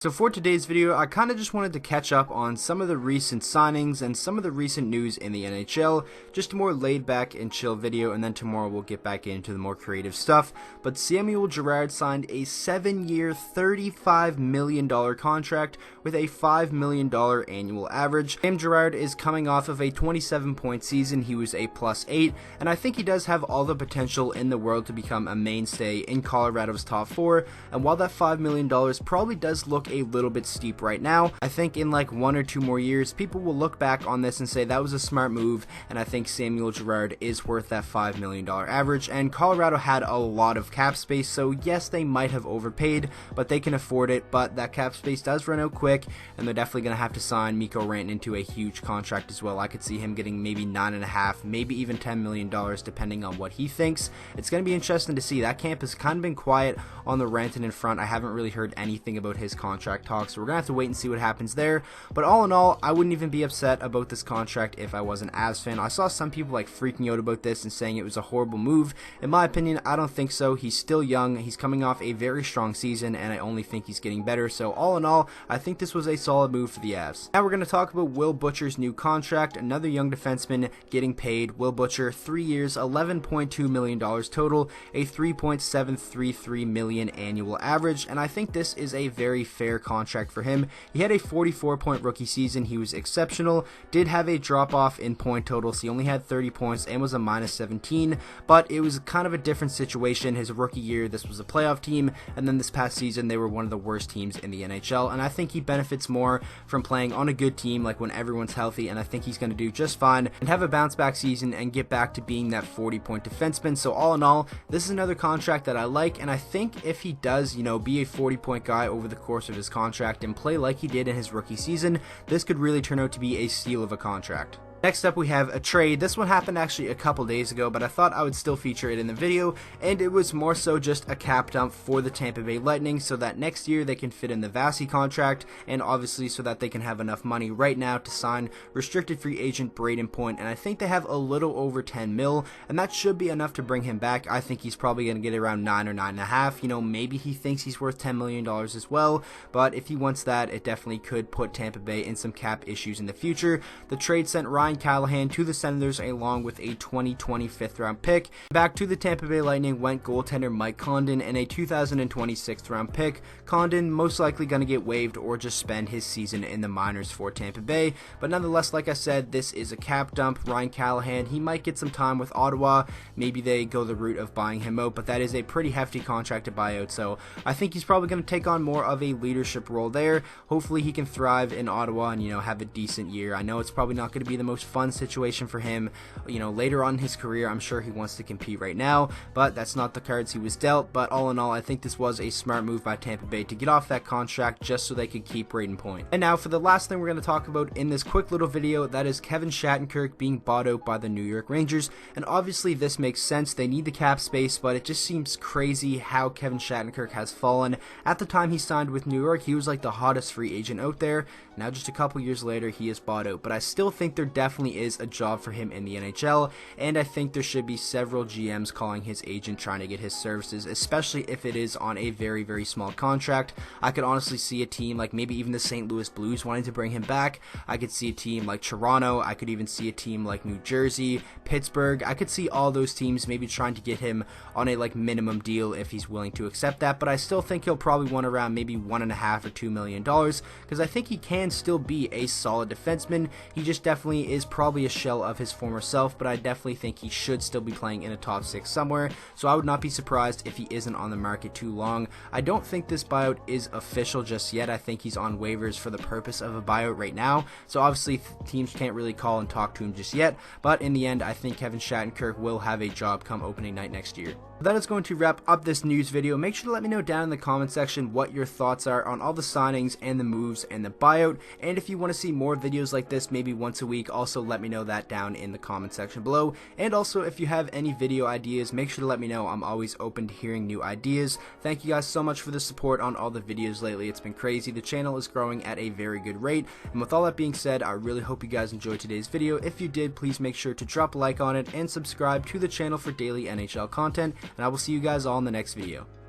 So for today's video, I kind of just wanted to catch up on some of the recent signings and some of the recent news in the NHL, just a more laid back and chill video, and then tomorrow we'll get back into the more creative stuff. But Samuel Girard signed a 7-year, $35 million contract with a $5 million annual average. Sam Girard is coming off of a 27-point season. He was a +8, and I think he does have all the potential in the world to become a mainstay in Colorado's top 4, and while that $5 million probably does look a little bit steep right now, I think in like 1 or 2 more years, people will look back on this and say that was a smart move, and I think Samuel Girard is worth that $5 million average. And Colorado had a lot of cap space, so yes, they might have overpaid, but they can afford it. But that cap space does run out quick, and they're definitely going to have to sign Mikko Rantanen into a huge contract as well. I could see him getting maybe $9.5, maybe even $10 million, depending on what he thinks. It's going to be interesting to see. That camp has kind of been quiet on the Rantanen front. I haven't really heard anything about his contract talk, so we're gonna have to wait and see what happens there. But all in all, I wouldn't even be upset about this contract if I was an Avs fan. I saw some people like freaking out about this and saying it was a horrible move. In my opinion, I don't think so. He's still young, he's coming off a very strong season, and I only think he's getting better. So all in all, I think this was a solid move for the Avs. Now we're going to talk about Will Butcher's new contract, another young defenseman getting paid. Will Butcher, 3 years, $11.2 million total, a $3.733 million annual average, and I think this is a very fair contract for him. He had a 44-point rookie season. He was exceptional, did have a drop off in point totals. He only had 30 points and was a -17, but it was kind of a different situation. His rookie year, this was a playoff team, and then this past season they were one of the worst teams in the NHL, and I think he benefits more from playing on a good team, like when everyone's healthy, and I think he's going to do just fine and have a bounce back season and get back to being that 40-point defenseman. So all in all, this is another contract that I like, and I think if he does, be a 40-point guy over the course of his contract and play like he did in his rookie season, this could really turn out to be a steal of a contract. Next up, we have a trade. This one happened actually a couple days ago, but I thought I would still feature it in the video, and it was more so just a cap dump for the Tampa Bay Lightning so that next year they can fit in the Vasi contract, and obviously so that they can have enough money right now to sign restricted free agent Braden Point, and I think they have a little over 10 mil, and that should be enough to bring him back. I think he's probably going to get around 9 or 9.5. Maybe he thinks he's worth $10 million as well, but if he wants that, it definitely could put Tampa Bay in some cap issues in the future. The trade sent Ryan Callahan to the Senators along with a 2020 5th-round pick. Back to the Tampa Bay Lightning went goaltender Mike Condon and a 2020 6th-round pick. Condon most likely going to get waived or just spend his season in the minors for Tampa Bay, but nonetheless, like I said, this is a cap dump. Ryan Callahan, he might get some time with Ottawa. Maybe they go the route of buying him out, but that is a pretty hefty contract to buy out, so I think he's probably going to take on more of a leadership role there. Hopefully he can thrive in Ottawa and have a decent year. I know it's probably not going to be the most fun situation for him later on in his career. I'm sure he wants to compete right now, but that's not the cards he was dealt. But all in all, I think this was a smart move by Tampa Bay to get off that contract just so they could keep Braden Point. And now for the last thing we're going to talk about in this quick little video, that is Kevin Shattenkirk being bought out by the New York Rangers. And obviously this makes sense, they need the cap space, but it just seems crazy how Kevin Shattenkirk has fallen. At the time he signed with New York, he was like the hottest free agent out there. Now just a couple years later, he is bought out, but I still think there definitely is a job for him in the NHL, and I think there should be several GMs calling his agent trying to get his services, especially if it is on a very, very small contract. I could honestly see a team like maybe even the St. Louis Blues wanting to bring him back. I could see a team like Toronto. I could even see a team like New Jersey, Pittsburgh. I could see all those teams maybe trying to get him on a minimum deal if he's willing to accept that, but I still think he'll probably want around maybe $1.5 or $2 million, because I think he can still be a solid defenseman. He just definitely is probably a shell of his former self, but I definitely think he should still be playing in a top 6 somewhere, so I would not be surprised if he isn't on the market too long. I don't think this buyout is official just yet. I think he's on waivers for the purpose of a buyout right now, so obviously teams can't really call and talk to him just yet, but in the end, I think Kevin Shattenkirk will have a job come opening night next year. That is going to wrap up this news video. Make sure to let me know down in the comment section what your thoughts are on all the signings and the moves and the buyout, and if you want to see more videos like this maybe once a week, also let me know that down in the comment section below. And also, if you have any video ideas, make sure to let me know. I'm always open to hearing new ideas. Thank you guys so much for the support on all the videos lately. It's been crazy. The channel is growing at a very good rate, and with all that being said, I really hope you guys enjoyed today's video. If you did, please make sure to drop a like on it and subscribe to the channel for daily NHL content, and I will see you guys all in the next video.